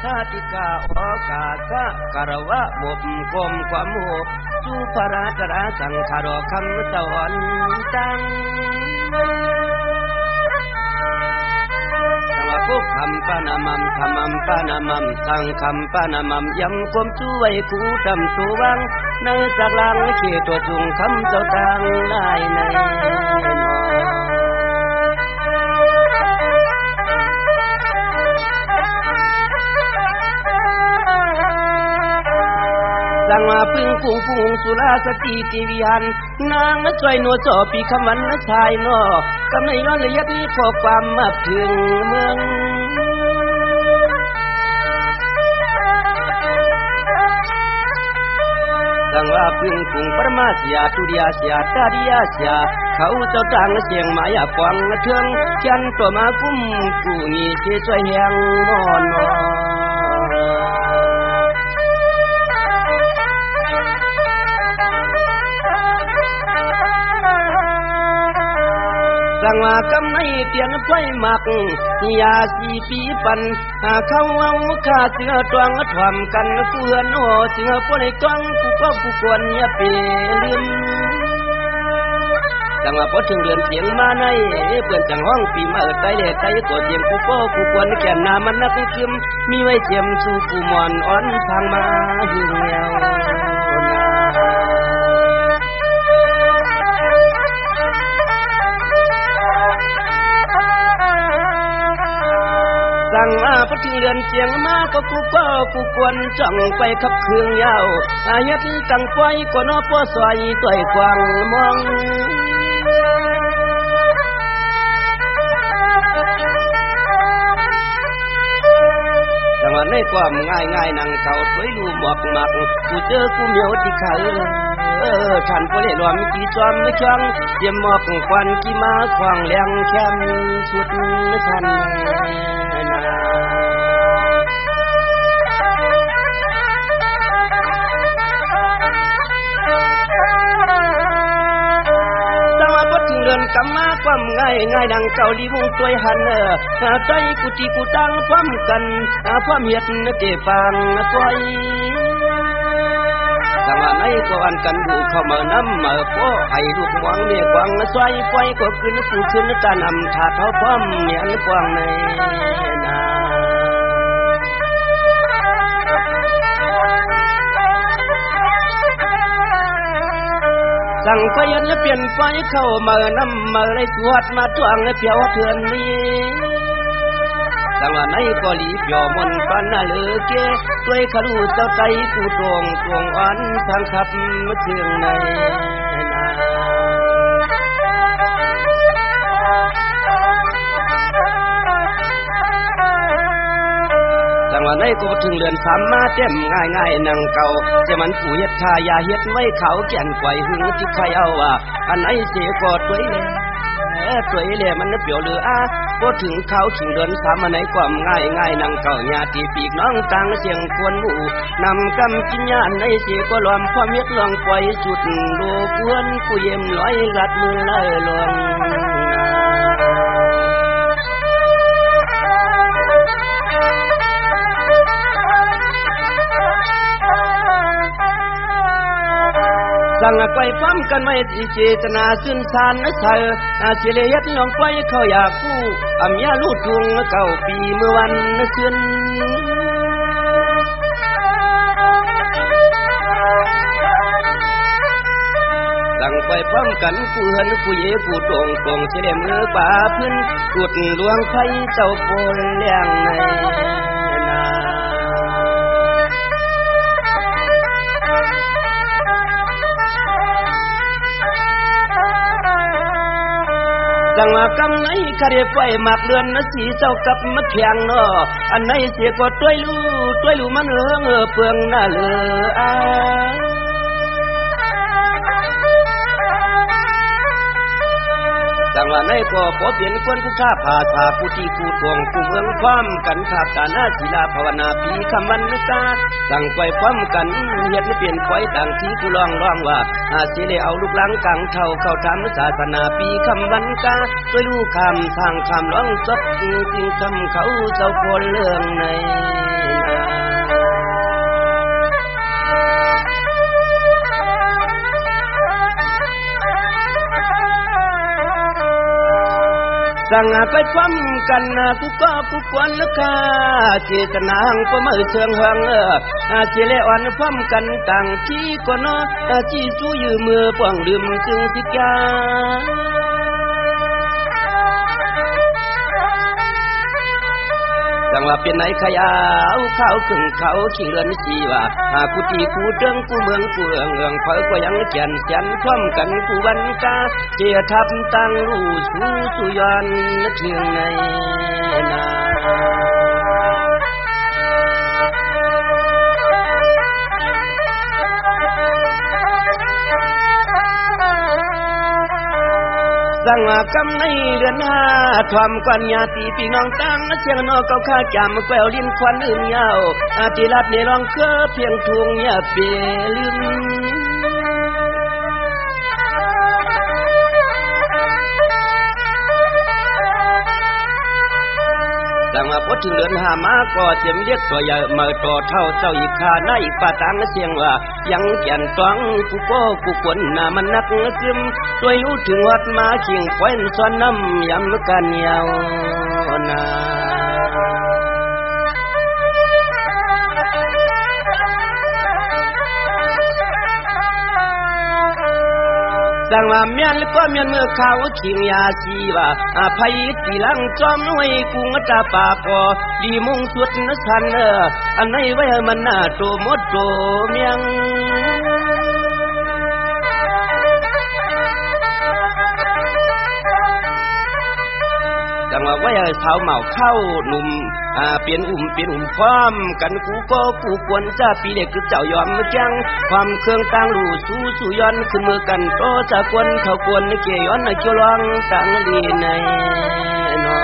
ชาติกาโอกาสะกะระวะหมบกลมความโหสุภราตระสังขารคำสอนตังสังวะกุคำปานามัมธรรมัมปานามัมสังคำปานามัมยำความช่วยคูทำสุวังในสักลังเขตตัวจุงคำเจ้าตังลายในสังมาพึ่งพุงพุงสุราสติติวิหันนางช่วยโนจอปีคำวันชายนอกำในย้อนละเอียดนี้ขอความมาถึงเมืองสังว่าพึ่งพุงปรมาเสียตุริยาเสียตาริยาเสียเขาเจ้าต่างเสียงมายาฟังเทิงฉันตัวมาคุ้มกูนี่เสียช่วยแหงมอนสังว่ากำในเตียนไฟหมักยาสีปีปันเขาเอาข้าเสือตวงถวมกันเพื่อนโอเสือปนกองกูก็ผู้ควรอย่าเปลืมสังว่าพอถึงเดือนเสียงมาในเพื่อนจังห้องปีมาใจเล่ใจกดเสียงกูก็ผู้ควรแก่นามันนักซึมมีไว้เจียมสู่กูมอนอ่อนทางมาหิวแนวสั่งมาพอถึงเรือนเสียงมาก็กูควรจ้องไปขับเครื่องยาวอายัดจังไฟก็นอป้อซอยต่อยกวางมองสั่งว่าในความง่ายนั่งเก่าสวยดูหมอกหมักกูเจอกูเหมียวที่ขาท่านก็เลยรวมกี่จอมไม่ช่างเตรียมหมอกควันกี่มาควางแรงแคมสุดทันกำมาความง่ายดังเกาหลีวงตัวยหันใจกุฏิกุตังพร้อมกันพร้อมเฮ็ดเก็บฟังซอยสังว่าในก็อันกันดูเข้ามาน้ำมาพ่อให้ลูกหวังเนี่ยกวางซอยไฟก็ขึ้นผู้ขึ้นตานำถาดเขาพร้อมเมียนกวางในนาสั่งไฟยันและเปลี่ยนไฟเข้ามาน้ำมาเลยสวดมาจ้วงและเปียวเถื่อนนี้สั่งว่าในก็หลีเปียวมนปันน่ะเลือเกด้วยขลุ่เจ้าใจกูตวงอ่อนทางขับเชื่องในนาสั่งว่าในก็ถึงเรือนสามมาเต็มง่ายนั่งเก่าจะมันผู้เฮ็ดทายาเฮ็ดไว้เขาแก่นไกวหึงที่ใครเอาว่าอันไหนเสียกอดไว้เลยมันเปรียวเหลือพอถึงเขาถึงเดือนสามอันไหนความง่ายนั่งเก่าญาติปีกน้องต่างเสียงควรหมู่นำกำกินญาณในเสียก็ล้อมความเฮ็ดลองปล่อยจุดโลกวนกูเยี่ยมร้อยรัดมือไล่ลงสั่งไว้พร้อมกันไว้เจตนาซื่นสานนะเธอสิเลยเฮ็ดลองไปเขาอยากกู้อำยาลูดทุงเก่าปีเมื่อวันซื่นสั่งไปพร้อมกันผู้เฮือนผู้เย่ผู้ตรงสิได้มือป่าพื้นกุดหลวงไผเจ้าโปนเลี้ยงในสังว่ากำไหนคาเรไฟหมักเรือนนะสีเจ้ากับมะเขียงเนาะอันไหนเสียก็ต้วยลู่มันเปืองหน้าเหลือสังว่าในก็พอเปลี่ยนคนผู้ข้าผ่าชาผู้ที่ผู้ทวงผู้เมืองความกันขาดตาหน้าศิลาภาวนาปีคำมันกาสั่งไว้พร้อมกันเฮ็ดเปลี่ยนไฟต่างที่ผู้ร้องว่าสิเลยเอาลูกหลังกังเข้าทำศาสนาปีคำวันกาด้วยลูกคำทางคำร้องซบจริงคำเขาเจ้าคนเรื่องใน สั่งไปพร้อมกันกูก็กูกวนละกาเจตนาหังก็มือเชิงหังเจเลอ่อนพร้อมกันต่างที่ก็นอจี้สู้ยืมมือป้องลืมจึงสิกาจังว่าเป็นไหนขยาวข้าวขึงเขาขี้เรือนสีว่ากูตีกูเติงกูเมืองกูเอืองเผอก็ยังแก่นแสนพร้อมกันกูวันกาเจียทับตั้งรู้สู้สุยอนเทียงในนาสังว่ากำในเดือนห้าทอมกวนญาติพี่น้องตั้งเชียงนอกเก้าข้าจำแกวลิ้นควันอื่นยาวที่รัดในรองเคอเพียงทุงอย่าเปลืมดังว่าพอถึงเดือนห้ามาก็เสียมเรียกตัวใหญ่มาต่อเท่าเจ้าอีกขาในอีกป่าตังเสียงว่ายังแก่นต้องกูก็กูควรน่ะมันนักซึมตัวรู้ถึงวัดมาเคียงควันซ้อนน้ำยำกันยาวนาดังว่าเมียนก็เมียนเมื่อเขาขิงยาชีว่าภัยตีหลังจอมไว้กุงตาปาปอดีมุ่งสุดนสันอันไหนไว้มันน่าโตหมดโตเมียงจังว่าไว้สาวเหมาเข้าหนุ่มเปลี่ยนความกันกูก็กูควรจะปีเด็กคือเจ้ายอมจังความเครื่องต่างรู้สู้ย้อนขึ้นมือกันโตจะควรเขาควรเกี่ยย้อนเกี่ยวลองต่างดีในนอ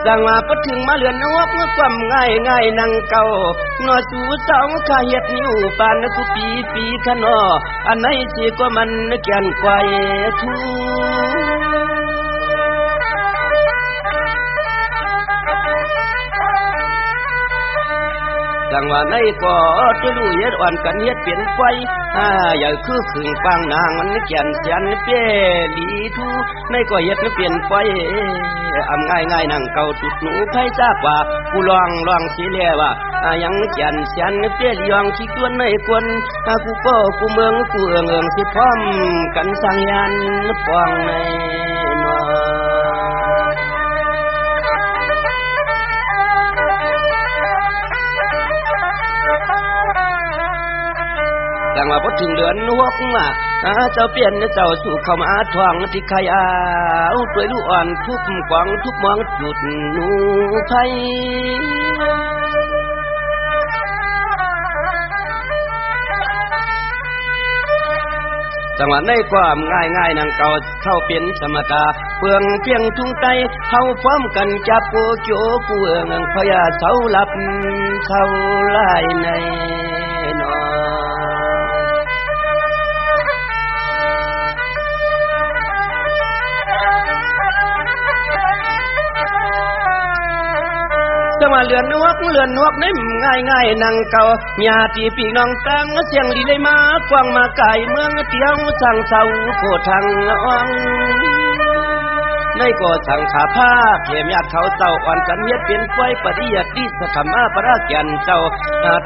ดังว่าพอถึงมาเลือนนวกเมื่อความง่ายนั่งเก่านอจูสองข้าเฮ็ดนิ้วปานกูปีขนออันไหนสิก็มันแก่นกว่าทูดังว่าในก็จะรู้เฮ็ดอ่อนกันเฮ็ดเปลี่ยนไฟอย่าคือขึงฟังนางมันแก่นแสนเปี้ยลีทูในก็เฮ็ดเปลี่ยนไฟง่ายนั่งเก่าตุดหนูไผซากว่ากูลองสิแลว่ายังแก่นแสนเปี้ยลียองขี้กวนในกวนกูก็กูเมืองกูเอืองสิพร้อมกันสังยานปองในนอดังว่าพอถึงเดือนนวกเจ้าเปลี่ยนเจ้าสู่เข้ามาทวงที่ใครตัวลูกอ่อนทุกกวางทุกมองจุดหนูไทยจังหวะในความง่ายนั่งเก่าเข้าเป็นสมตาเพื่องเพียงทุ่งไตเข้าพร้อมกันจับโกโจกูเอืองพยาเสาหลับเสาลายในนอจะมาเลือนนวกนี่ง่ายนั่งเก่าญาติพี่น้องตั้งเสียงลีเลยมากว้างมาไกลเมืองเตียวสั่งเสาโคทางอ่องในก็สั่งขาผ้าเขียมญาติเขาเจ้าอ่อนกันเฮ็ดเป็นไฟปฏิยัติดิสธรรมะประแก่นเจ้า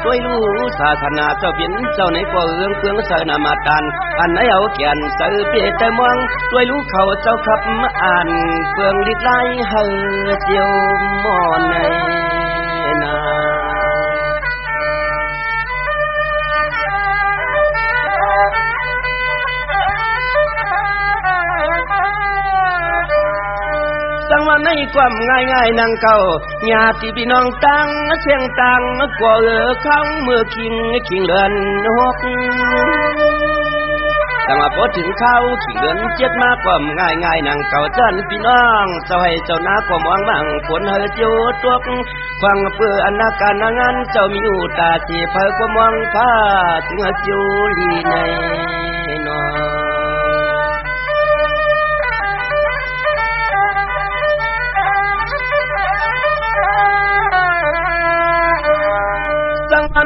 ด้วยรู้ศาสนาเจ้าเป็นเจ้าในก็เอื้องเฟืองสนามาตันอันไหนเอาแก่นเสือเปียแต่มองด้วยรู้เขาเจ้าขับมาอ่านเฟืองลิดไล่เฮอเจียวมอนในนาจังว่าในความง่ายนั่งเก่าญาติพี่น้องตั้งเสียงตังกว่าข้างเมื่อคิงเรือนหกแต่มาพอถึงเข้าขี่เรือนเจ็ดมากความง่ายนั่งเก่าจันพี่น้องเจ้าให้เจ้านาความวางมั่งผลเฮเจียวตัวฟังเพื่ออนาการงานเจ้ามีอุตาสีเผยความวางผ้าถึงเจียวลีในนอ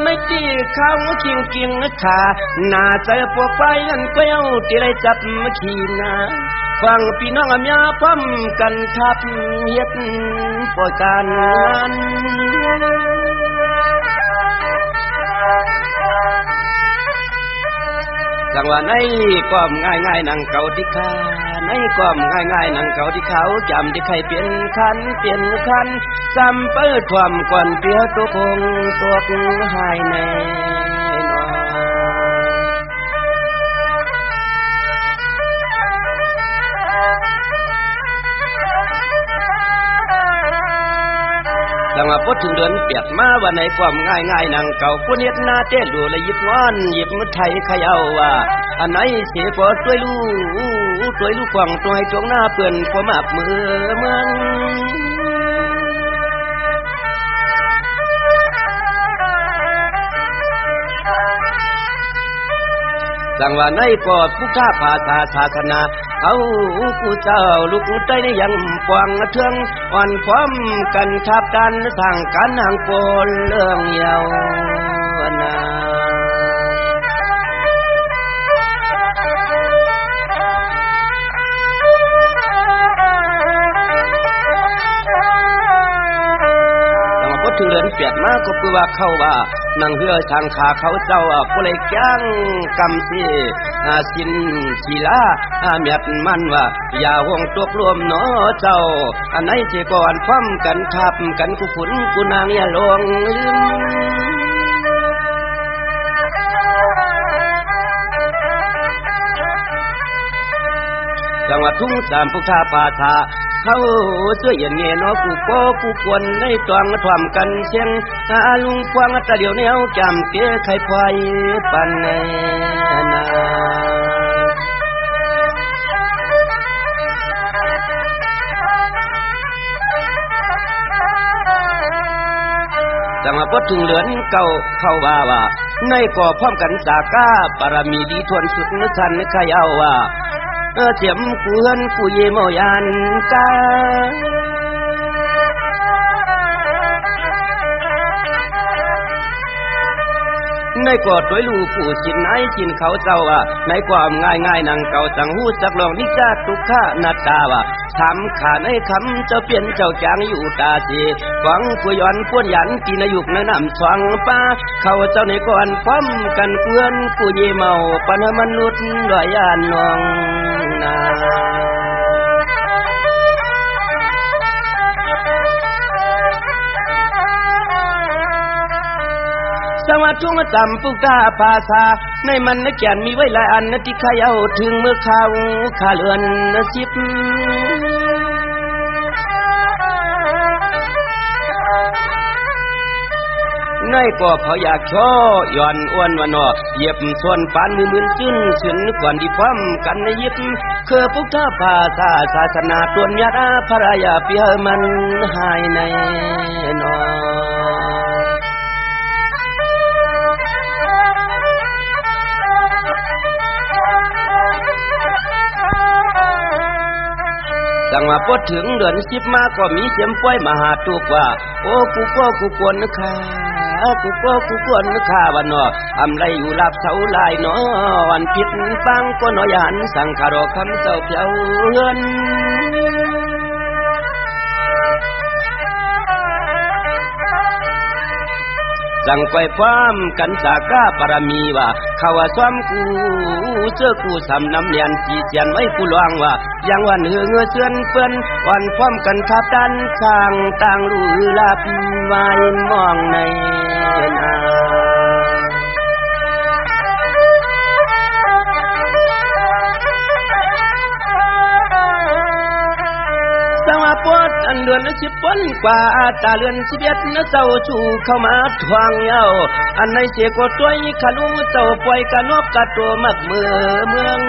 ใน ข้าวคิงกิงขาหน้าใจพวกไฟอันเกลียวที่ได้จับขีนาฟังพี่น้องอเมียพร้อมกันทับเฮ็ดปล่อยการงานจังว่าในก้อมง่ายๆนั่งเก่าที่ขาในก้อมง่ายๆนั่งเก่าที่เขาจำที่ใครเปลี่ยนคันจำเปิดความก่อนเปียตัวคงตัวหายในจังว่าพอถึงเดือนเปียกมาว่าในความง่ายๆนั่งเก่าคนเฮ็ดหน้าเต้ดูและหยิบงอนหยิบมือไทยเขย่าว่าอันไหนเสียพอช่วยลูกกว่างตัวให้จงหน้าเปื่อนความอับมือมันจังว่าในปอดผู้ข้าภาษาศาสนาเอาผู้เจ้าลูกใจในยังฟวงเทืองอ่อนพร้อมกันทับกันทางการห่างโปนเรื่องเยาวนาถึงเดือนเปียดมากก็คือว่าเข้าว่านั่งเฮือทางขาเขาเจ้าผู้เลยแก้งกำสิสินศิลาเมียดมันว่าอย่าห่วงตกรวมเนาะเจ้าอันไหนสิก่อนพร้อมกันทับกันกูขุนกูนางอย่าลงลืมจังหวัดทุ่งสามพุทธาปาทาเขาช่วยอย่างเงี้ยเนาะกูก็กูควรได้ตวงทวมกันเชียงลุงควงตะเดียวแนวจำเกี้ยไข่พายปันในนาจังว่าพอถึงเดือนเก่าเข้าว่าในก่อพร้อมกันสาก้าปรมีดีทวนสุดนึกทันนึกใครเอาว่าเจียมกูเฮือนกูเยมอยานกาในกอดด้วยลูกผู้สินไอ้สินเขาเจ้าในความง่ายๆนั่งเก่าจังหูจักลองนิจาทุกข้านาตาทำขาในคำเจ้าเปลี่ยนเจ้าจางอยู่ตาสีหวังผู้ย้อนพ้นยันกินยุกในน้ำสองป้าเขาเจ้าในก่อนพร้อมกันเพื่อนกูเยเมาปนมนุษย์ลอยยานนองนาสวัสดิ์ทุ่งจำปุกาภาษาในมันนักแก่นมีไว้หลายอันนที่ขยเอาถึงเมื่อเขาขาเลือนสิบในก็เขาอยากช่อย่อนอ้วนวันนอเย็บส่วนปานมือจื้นฉึนก่อนที่พร้อมกันในยิบคือพุทธภาษาศาสนาตวนยาพระยาเปียมันหายในนอจังว่าพอถึงเดือนสิบมาก็มีเสียงป้อยมหาตุกว่าโอ้กูก็กูกวนนะคะกูก็กูกวนนะคะวันนออำไรอยู่ลับเสาลายเนาะวันผิดฟังก็น้อยหันสังขารคำเจ้าเพียวเงินจังไกวความกันจากก้าปรมีว่าเขาว่าซ้อมกูเจอกูสำน้ำเนียนจีเจียนไว้กูลวงว่ายังวันเหือเงือเชือนเปื้อนวันพร้อมกันทับดันสร้างต่างรู้ลับวายมองในนาสวัสดิ์ปดอันเดือนสิบปนกว่าตาเลือนสิบเอ็ดนะเจ้าชูเข้ามาทวงเย้าอันในเสียก็ตัวขลุเจ้าปล่อยกันนกกะตัวมักเมือง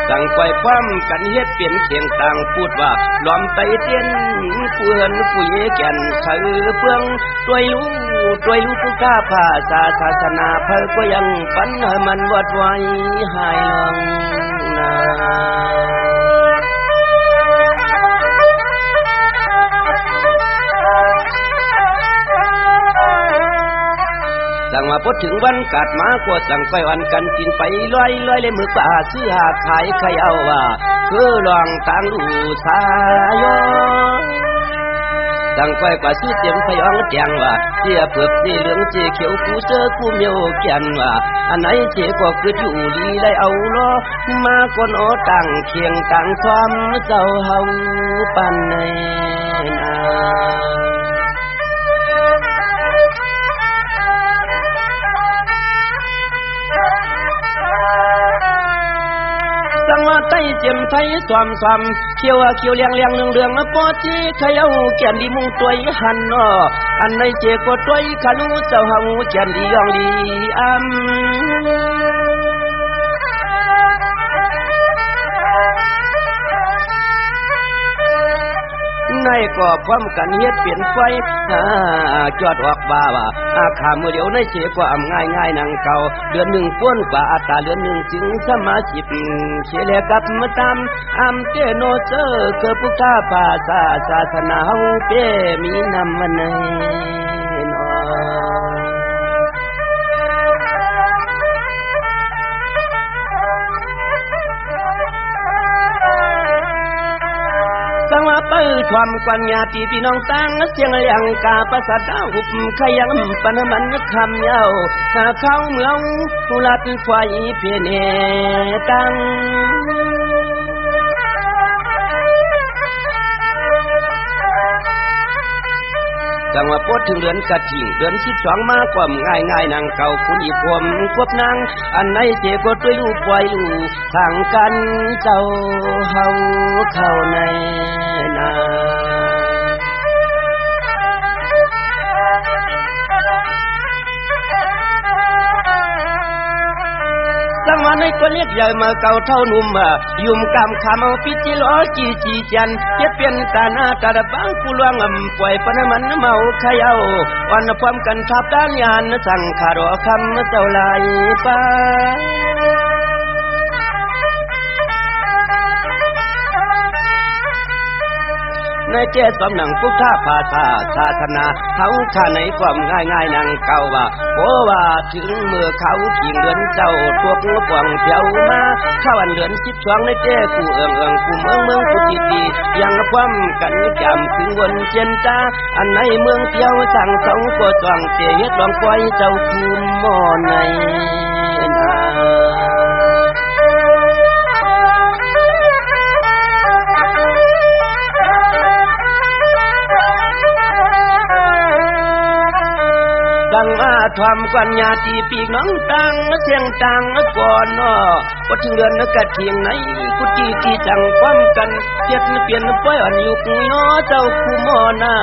สั่งไฟพร้อมกันเฮ็ดเปลี่ยนเคียงต่างพูดว่าล้อมไตเตียนเพื่อนผู้เยแก่นเธอเพื่องตัวรู้ผู้ข้าภาษาศาสนาเพิ่นก็ยังปันให้มันวัดไว้หายลงนา สั่งมาพดถึงวันกัดมากว่าสั่งก้อยวันกันกินไปลอยเลยมือป่าซื้อหาขายใครเอาว่าคือลองทางดูสายสั่งก้อยกว่าซื้อเต็มพยองแจงว่าเสียเผือกสีเหลืองเจีเขียวกูเจอกูเมียวแก่นว่าอันไหนเจก็คืออยู่ดีได้เอาล้อมาก่อนโอต่างเคียงต่างความเจ้าเฮาปันในนาสังว่าไต้เจียมไทยความเขียวเขียวเลี้ยงเรื่องปอจีขยเอาแก่นดีมุงตัวหันอ้ออันในเจก็ตัวขาลูเจ้าเฮาแก่นดียองดีในก็พร้อมกันเฮ็ดเปลี่ยนไฟจอดออกบ่าว่าขามือเดียวในเจก็ง่ายนังเก่าเดือนหนึ่งป้วนกว่าอัตราเดือนหนึ่งจึงสมาชิกเชเลกับมาตามเจโนเจอคือพุทธภาษาศาสนาเฮาเปมีนำมันนอสังว่าเปิดความกวนญาติพี่น้องตั้งเสียงเลี้ยงกาประสาทหุบขยังปนมันคำเย้าเข้าเมืองกุลัดไฟเพียนตั้งสังว่าพดถึงเดือนกะถิ่งเดือน12มาความง่ายนางเก่าคุณอีกความควบนางอันไหนเจก็ด้วยลูกปล่อยลูกทางกันเจ้าเฮาเข้าในนาสังว่าในตัวเล็กใหญ่มาเก่าเท่านุ่มยุ่มกำคำเอาปิจิล้อจีจันเย็บเปลี่ยนตาหน้าตาดบังกูลวงปล่อยปนมันเมาขยเอาวันพร้อมกันทับด้านยานสั่งขารอคำเจ้าลายป้าในเจสำนังพุทธภาษาศาสนาเขาข้าในความง่ายนางเก่าว่าโอ้ว่าถึงเมื่อเขาขิงเดือนเจ้าตัวกูปวงเที่ยวมาข้าวันเดือน12ในเจกูเอิงกูเมืองกูดียังความกันจำถึงวนเจนตาอันในเมืองเที่ยวสั่งสองก็จ้องเจเฮ็ดลองปล่อยเจ้าคูมอในนาดังทำกวนญาติปีน้องตังเสียงตังก่อนพอถึงเดือนกะเทียงไหนกุฏิที่จังความกันเจ็ดเปลี่ยนปล่อยอันยุกย้อเจ้าคูมอนา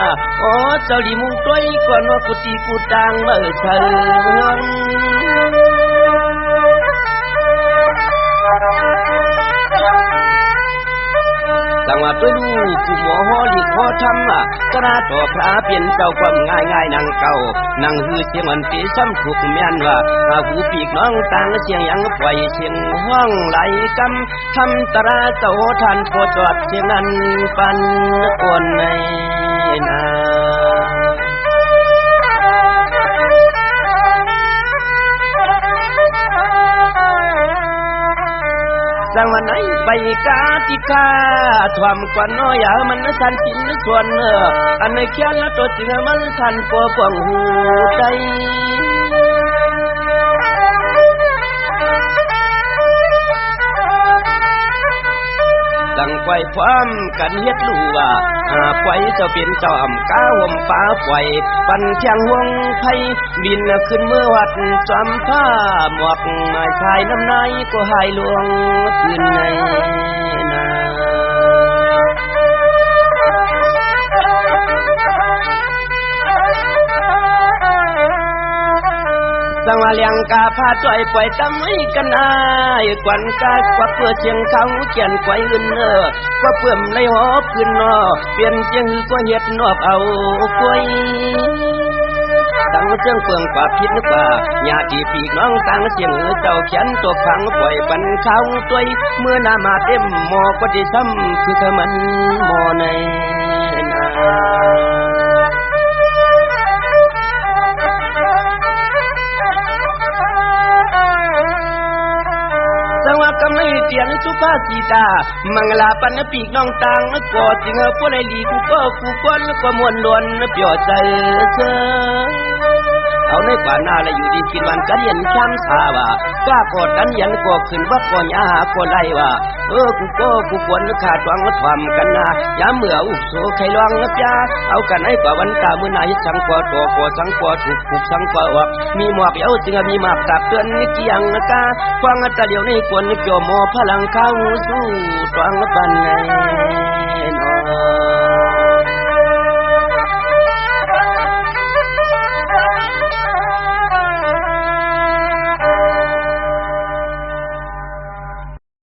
เจ้าดีมุงต้อยก่อนกุฏิกูตังเมื่อเชิงสังว่าตัวลูกผู้หมอฮอลีขอทำกระต่อพระเปลี่ยนเจ้าความง่ายนางเก่านางฮือเสียงอันตีซ้ำถูกแม่นว่าหูปีกน้องต่างเสียงยังปล่อยเสียงห้องไหลกำทำตราเจ้าท่านโปรดจอดเสียงนั้นปันอ่อนในนาสังวันไหนไปกาติกาทวามกวนน้อยมันสันจินส่วนอันในเขียนละตัวจริงมันทันปวกวงหูใจสังไฟพร้อมกันเฮ็ดลู่ว่าไฟเจ้าเป็นเจ้าอำกาห่มฟ้าไฟปันเชียงห่วงไผบินขึ้นเมื่อวัดจำผ้าหมวกนายชายน้ำนายก็หายลวงขึ้นในนา สังวาเลียงกาพาจ่อยปล่อยตำให้กันอายกวนกากว่าเพื่อเชียงเขาเขียนไว้อื่นก็เพื่อมในหอบขึ้นนอเปลี่ยนเชียงก็เฮ็ดนอบเอากล้วยตั้งเชียงเฟืองกว่าพิษกว่าญาติพี่น้องตั้งเชียงเจ้าเขียนตัวฟังปล่อยปันเขาตัวเมื่อนามาเต็มหมอก็ได้ซ้ำคือมันหมอในนา เสียงสุภาษิตามังลาปันปีกน้องตังก็จึงผู้ใดลีกูก็กูก้นก็มวนล้วนเปียวใจเธอเอาในป่าหน้าและอยู่ดีกินวันกันเย็นช้ำชาว่ากล้ากอดกันยันก็ขึ้นวัดก็ยาก็ไล่ว่ากูก็กูควรขาดหวังทำกันนะย้ำเมื่ออุโสใครลองนะจ้าเอากันให้กว่าวันตามือนายิสังกว่าตัวกว่าสังกว่าถูกผูกสังกว่าออกมีหมอกเย้าจึงมีหมากตักเตือนนิกยังนะกาฟังตาเดียวในควรเกี่ยวหมอพลังข้าวสู้ฟังปันใน